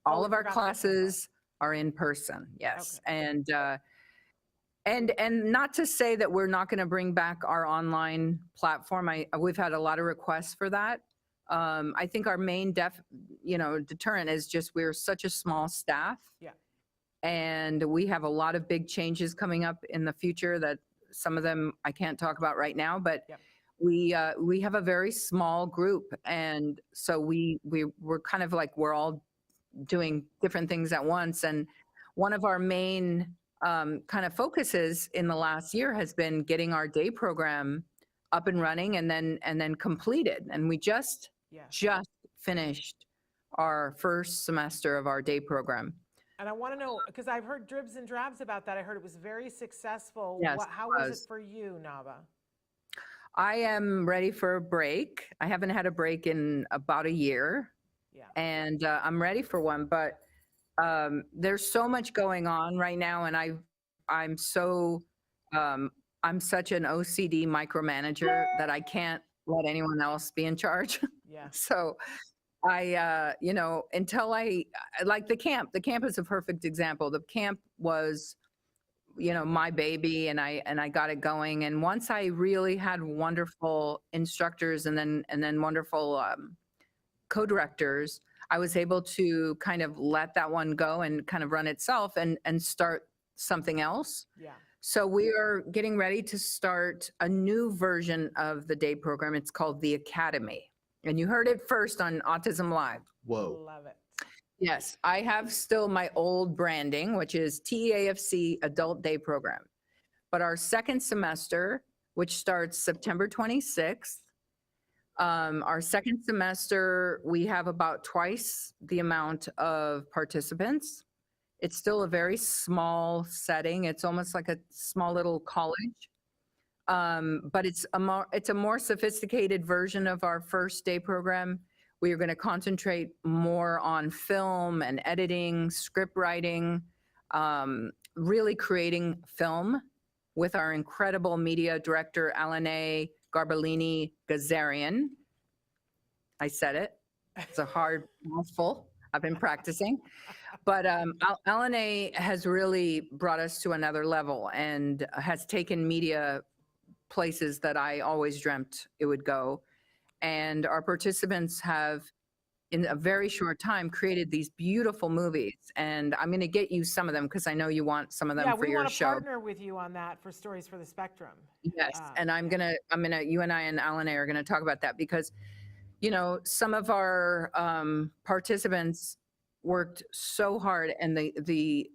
All Oh, of we our forgot the campus. classes are in person, yes. Okay. And not to say that we're not going to bring back our online platform. We've had a lot of requests for that. I think our main deterrent is just we're such a small staff. Yeah. And we have a lot of big changes coming up in the future that some of them I can't talk about right now, but Yep. we have a very small group. And so we're kind of like, we're all doing different things at once. And one of our main kind of focuses in the last year has been getting our day program up and running and then completed. And we just finished our first semester of our day program. And I want to know, because I've heard dribs and drabs about that. I heard it was very successful. Yes, How was it for you, Navah? I am ready for a break. I haven't had a break in about a year. Yeah. And I'm ready for one, but there's so much going on right now, and I'm such an OCD micromanager that I can't let anyone else be in charge. Yeah. So I, until I like the camp is a perfect example. The camp was, my baby, and I got it going. And once I really had wonderful instructors and then wonderful co-directors, I was able to kind of let that one go and kind of run itself and start something else. Yeah. So we are getting ready to start a new version of the day program. It's called the Academy. And you heard it first on Autism Live. Whoa. Love it. Yes, I have still my old branding, which is TEAFC Adult Day Program. But our second semester, which starts September 26th, our second semester, we have about twice the amount of participants. It's still a very small setting. It's almost like a small little college. But it's a more sophisticated version of our first day program. We are going to concentrate more on film and editing, script writing, really creating film with our incredible media director, Alane Garbalini Gazarian. I said it. It's a hard mouthful. I've been practicing. But Alane has really brought us to another level and has taken media places that I always dreamt it would go. And our participants have, in a very short time, created these beautiful movies. And I'm going to get you some of them because I know you want some of them for your show. Yeah, we want to partner with you on that for Stories for the Spectrum. Yes, and you and I and Alan are going to talk about that because, some of our participants worked so hard, and the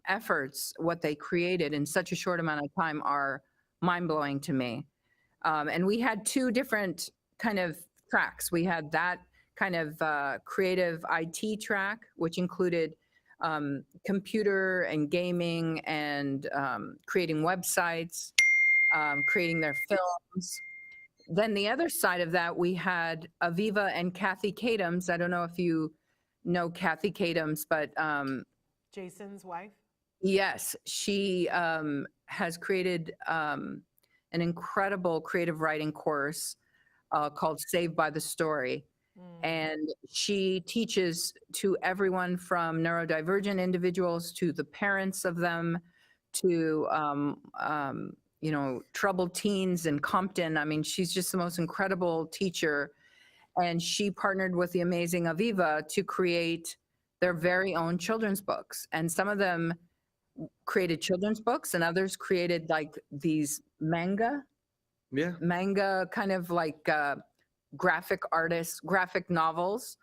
efforts, what they created in such a short amount of time are mind-blowing to me. And we had two different kind of tracks. We had that kind of creative IT track, which included computer and gaming and creating websites, creating their films. Then the other side of that, we had Aviva and Kathy Kadams. I don't know if you know Kathy Kadams, but Jason's wife? Yes, she has created an incredible creative writing course called Saved by the Story. And she teaches to everyone from neurodivergent individuals to the parents of them to, troubled teens in Compton. I mean, she's just the most incredible teacher. And she partnered with the amazing Aviva to create their very own children's books. And some of them created children's books and others created like these manga kind of like graphic novels.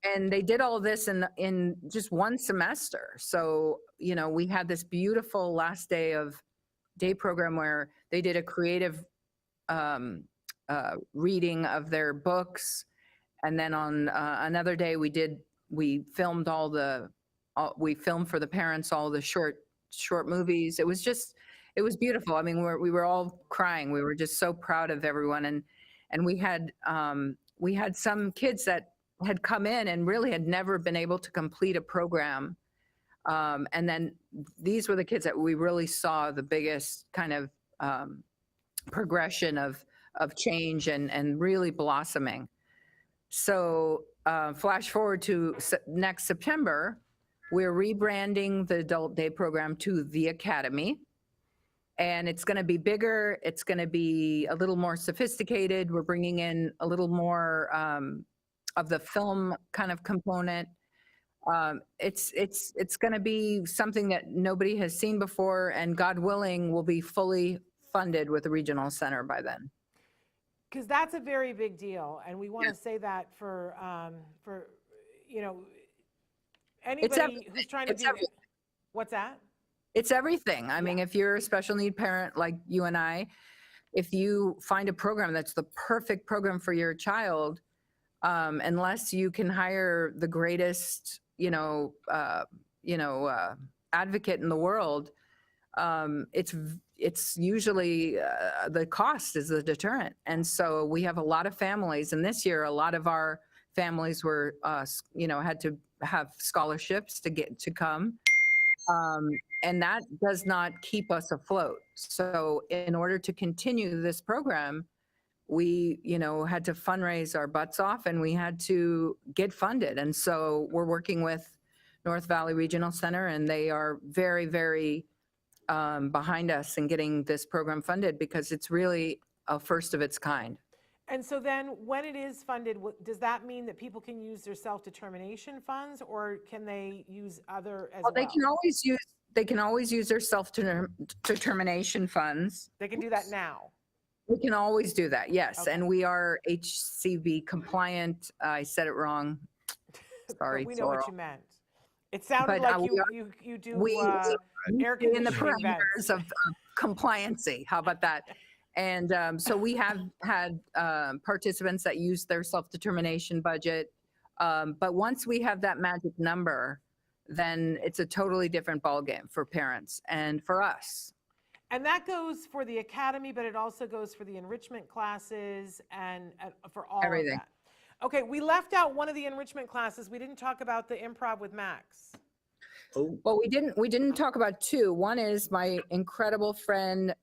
And they did all this in just one semester. So, we had this beautiful last day of day program where they did a creative reading of their books. And then on another day we filmed for the parents all the short movies. It was beautiful. I mean, we were all crying. We were just so proud of everyone. And we had some kids that had come in and really had never been able to complete a program. And then these were the kids that we really saw the biggest kind of progression of of change and really blossoming. So flash forward to next September, we're rebranding the adult day program to the Academy. And it's going to be bigger. It's going to be a little more sophisticated. We're bringing in a little more of the film kind of component. It's going to be something that nobody has seen before, and God willing, will be fully funded with the regional center by then. Because that's a very big deal, and we want to say that for you know, anybody who's trying to do it. What's that? It's everything. I mean, if you're a special need parent like you and I, if you find a program that's the perfect program for your child, unless you can hire the greatest, advocate in the world, it's usually the cost is the deterrent. And so we have a lot of families, and this year a lot of our families were, had to have scholarships to come. And that does not keep us afloat. So in order to continue this program, we, had to fundraise our butts off, and we had to get funded. And so we're working with North Valley Regional Center, and they are very, very behind us in getting this program funded, because it's really a first of its kind. And so then when it is funded, does that mean that people can use their self-determination funds, or can they use other as well? They can always use their self-determination funds. They can do that now. We can always do that, yes. Okay. And we are HCB compliant. I said it wrong. Sorry, but we know Sorrel. what you meant. It sounded like you do air in the conditioning parameters of compliancy. How about that? And so we have had participants that use their self-determination budget. But once we have that magic number, then it's a totally different ballgame for parents and for us. And that goes for the Academy, but it also goes for the enrichment classes and for all Everything. of that. Okay, we left out one of the enrichment classes. We didn't talk about the improv with Max. Oh, Well, we didn't talk about two. One is my incredible friend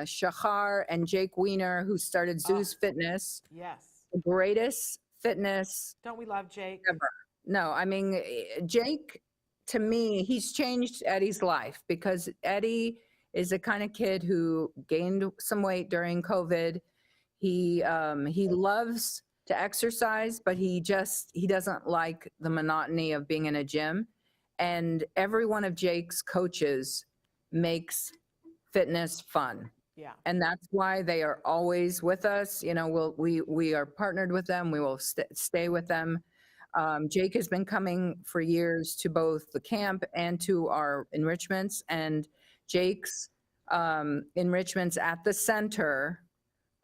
Shahar and Jake Wiener, who started Zeus Fitness, Yes. the greatest fitness Don't we love Jake? ever. No, I mean, Jake, to me, he's changed Eddie's life, because Eddie is the kind of kid who gained some weight during COVID. He loves to exercise, but he doesn't like the monotony of being in a gym. And every one of Jake's coaches makes fitness fun. Yeah. And that's why they are always with us. We are partnered with them. We will stay with them. Jake has been coming for years to both the camp and to our enrichments. And Jake's enrichments at the center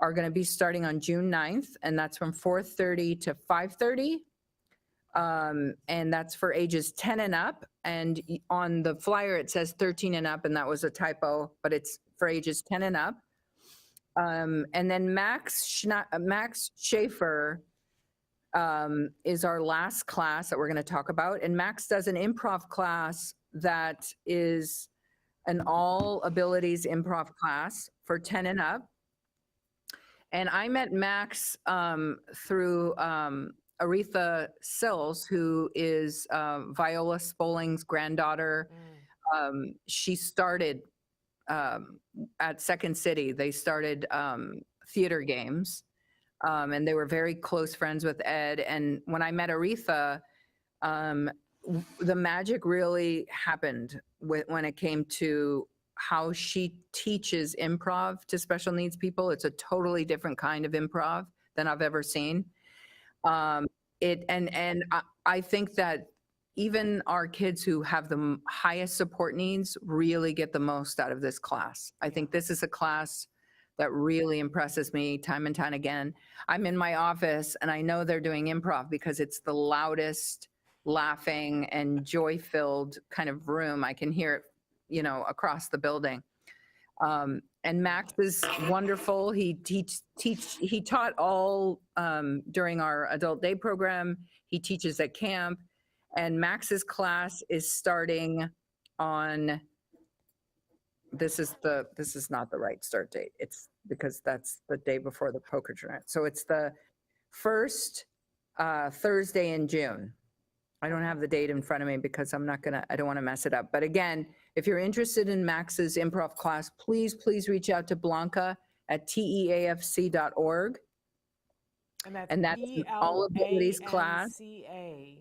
are going to be starting on June 9th, and that's from 4:30 to 5:30. And that's for ages 10 and up. And on the flyer, it says 13 and up, and that was a typo, but it's for ages 10 and up. And then Max Schaefer is our last class that we're going to talk about. And Max does an improv class that is an all abilities improv class for 10 and up. And I met Max through Aretha Sills, who is Viola Spolling's granddaughter. She started at Second City. They started theater games, and they were very close friends with Ed. And when I met Aretha, the magic really happened when it came to how she teaches improv to special needs people. It's a totally different kind of improv than I've ever seen. I think that even our kids who have the highest support needs really get the most out of this class. I think this is a class that really impresses me time and time again. I'm in my office and I know they're doing improv because it's the loudest, laughing and joy-filled kind of room. I can hear it, across the building. And Max is wonderful. He taught all during our adult day program. He teaches at camp, and Max's class is starting on this is not the right start date. It's because that's the day before the poker tournament. So it's the first Thursday in June. I don't have the date in front of me because I don't want to mess it up. But again, if you're interested in Max's improv class, please reach out to Blanca at teafc.org. And that's an all abilities class. BLANCA,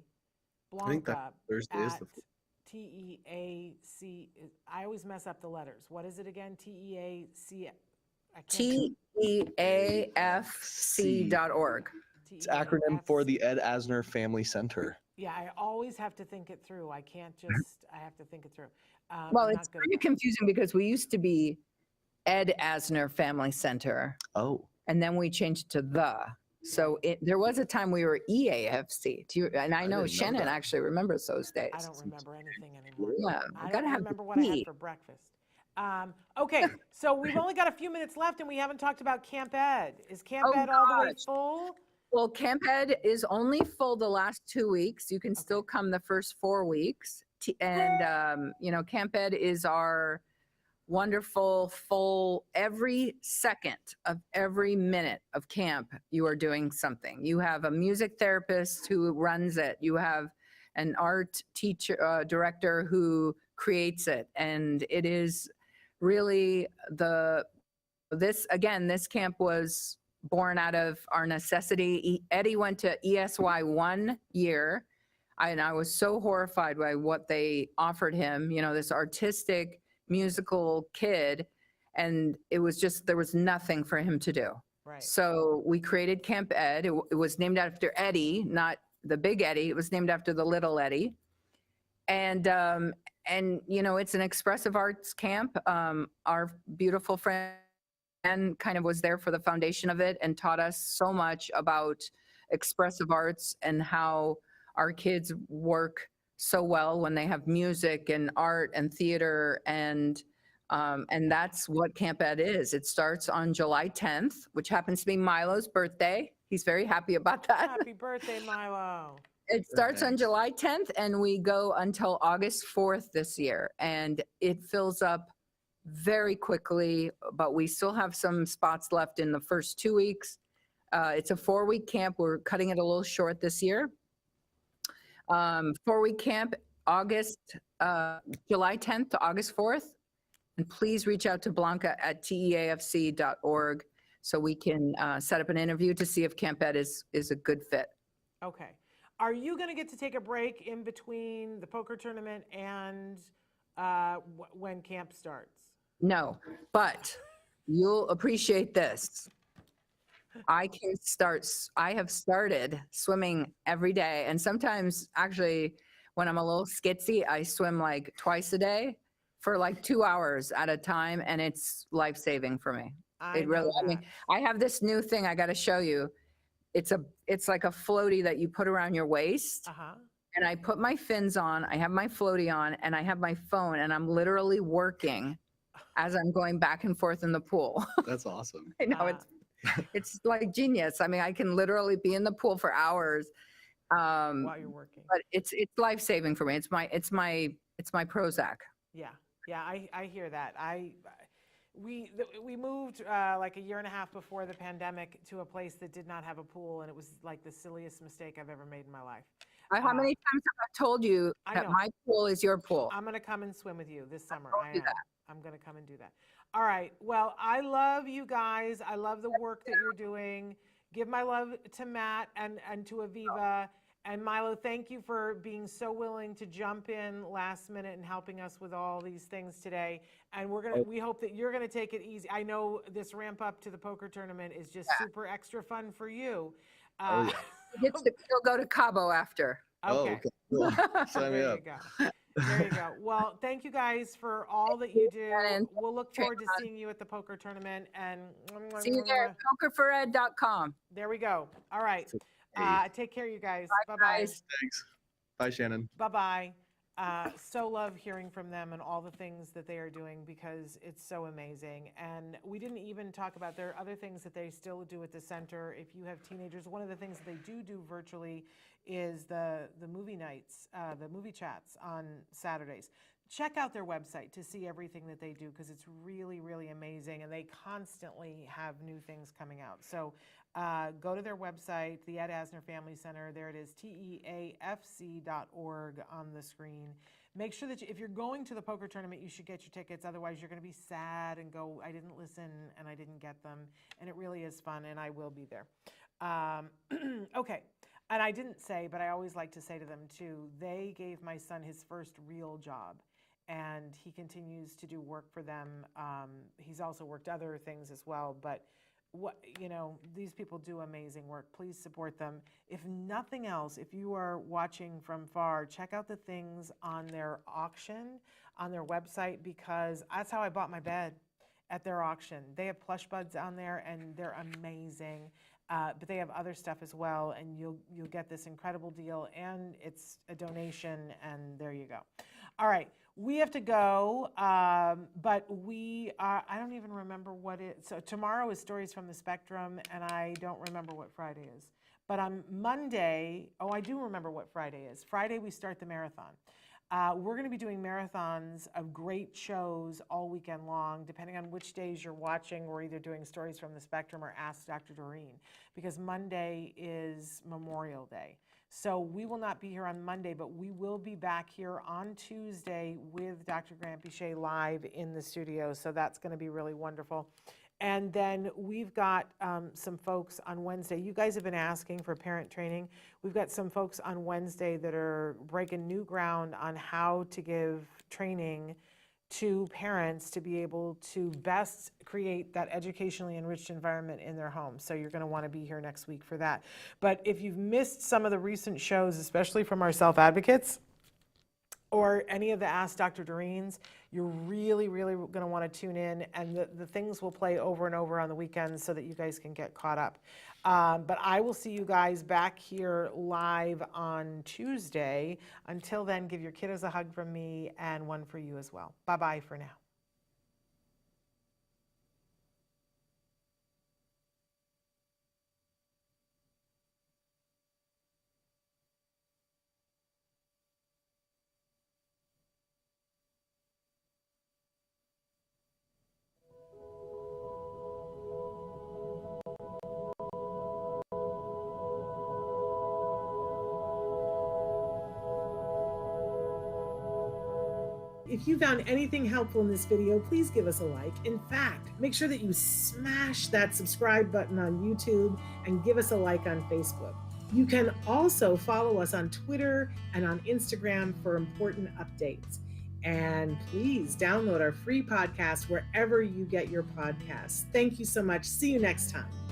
I think that Blanca Thursday is at the TEAC. I always mess up the letters. What is it again? TEAC. teafc.org. It's acronym for the Ed Asner Family Center. Yeah, I always have to think it through. I can't just, I have to think it through. Well, I'm it's not good kind at of confusing because we used to be Ed Asner Family Center, Oh, and then we changed to the. So there was a time we were EAFC. And I know didn't know Shannon that. actually remembers those days. I don't remember anything anymore. Yeah, I gotta don't have the remember what I had tea. for breakfast. Okay, so we've only got a few minutes left and we haven't talked about Camp Ed. Is Camp Oh, Ed all the way gosh. full? Well, Camp Ed is only full the last 2 weeks. You can still come the first 4 weeks. And, Camp Ed is our wonderful, full, every second of every minute of camp, you are doing something. You have a music therapist who runs it. You have an art teacher, director who creates it. And it is really this camp was born out of our necessity. Eddie went to ESY 1 year, and I was so horrified by what they offered him, this artistic musical kid, and it was just, there was nothing for him to do. Right. So we created Camp Ed. It was named after Eddie, not the big Eddie. It was named after the little Eddie. And it's an expressive arts camp. Our beautiful friend kind of was there for the foundation of it and taught us so much about expressive arts and how our kids work so well when they have music and art and theater, and that's what Camp Ed is. It starts on July 10th, which happens to be Milo's birthday. He's very happy about that. Happy birthday, Milo. It starts on July 10th and we go until August 4th this year, and it fills up very quickly, but we still have some spots left in the first 2 weeks. It's a 4-week camp. We're cutting it a little short this year. 4-week camp, July 10th to August 4th. And please reach out to Blanca at teafc.org so we can set up an interview to see if Camp Ed is a good fit. Okay. Are you going to get to take a break in between the poker tournament and when camp starts? No, but you'll appreciate this. I have started swimming every day. And sometimes actually when I'm a little skitsy, I swim like twice a day for like 2 hours at a time. And it's life-saving for me. I have this new thing I got to show you. It's like a floaty that you put around your waist. And I put my fins on, I have my floaty on, and I have my phone, and I'm literally working as I'm going back and forth in the pool. That's awesome. I know, it's like genius. I mean, I can literally be in the pool for hours. While you're working. But it's life-saving for me. It's my Prozac. Yeah, I hear that. We moved like a year and a half before the pandemic to a place that did not have a pool, and it was like the silliest mistake I've ever made in my life. How many times have I told you that my pool is your pool? I'm going to come and swim with you this summer. I'm going to come and do that. All right. Well, I love you guys. I love the work that you're doing. Give my love to Matt and to Aviva. And Milo, thank you for being so willing to jump in last minute and helping us with all these things today. And we hope that you're gonna take it easy. I know this ramp up to the poker tournament is just super extra fun for you. You'll go to Cabo after. Okay. Cool. Sign me up. There you go. Well, thank you guys for all that you do. We'll look forward to seeing you at the poker tournament. And see you there, pokerfored.com. There we go. All right. Take care, you guys. Bye, Bye-bye. guys. Thanks. Bye, Shannon. Bye-bye. So love hearing from them and all the things that they are doing because it's so amazing. And we didn't even talk about, there are other things that they still do at the center. If you have teenagers, one of the things that they do virtually is the movie nights, the movie chats on Saturdays. check out their website to see everything that they do, because it's really, really amazing, and they constantly have new things coming out. So go to their website, the Ed Asner Family Center. There it is, teafc.org on the screen. Make sure that if you're going to the poker tournament, you should get your tickets. Otherwise, you're going to be sad and go, I didn't listen and I didn't get them. And it really is fun, and I will be there. Okay. And I didn't say, but I always like to say to them too, they gave my son his first real job, and he continues to do work for them. He's also worked other things as well, but these people do amazing work. Please support them. If nothing else, if you are watching from far, check out the things on their auction on their website, because that's how I bought my bed, at their auction. They have plush buds on there, and they're amazing. But they have other stuff as well, and you'll get this incredible deal, and it's a donation, and there you go. All right, we have to go, but I don't even remember what so tomorrow is Stories from the Spectrum, and I don't remember what Friday is. But on Monday, I do remember what Friday is. Friday, we start the marathon. We're going to be doing marathons of great shows all weekend long. Depending on which days you're watching, we're either doing Stories from the Spectrum or Ask Dr. Doreen, because Monday is Memorial Day. So we will not be here on Monday, but we will be back here on Tuesday with Dr. Grant Bichet live in the studio. So that's going to be really wonderful. And then we've got some folks on Wednesday. You guys have been asking for parent training. We've got some folks on Wednesday that are breaking new ground on how to give training to parents to be able to best create that educationally enriched environment in their home. So you're going to want to be here next week for that. But if you've missed some of the recent shows, especially from our self-advocates, or any of the Ask Dr. Doreens, you're really, really going to want to tune in, and the things will play over and over on the weekends so that you guys can get caught up. But I will see you guys back here live on Tuesday. Until then, give your kiddos a hug from me, and one for you as well. Bye-bye for now. If you found anything helpful in this video, please give us a like. In fact, make sure that you smash that subscribe button on YouTube and give us a like on Facebook. You can also follow us on Twitter and on Instagram for important updates. And please download our free podcast wherever you get your podcasts. Thank you so much. See you next time.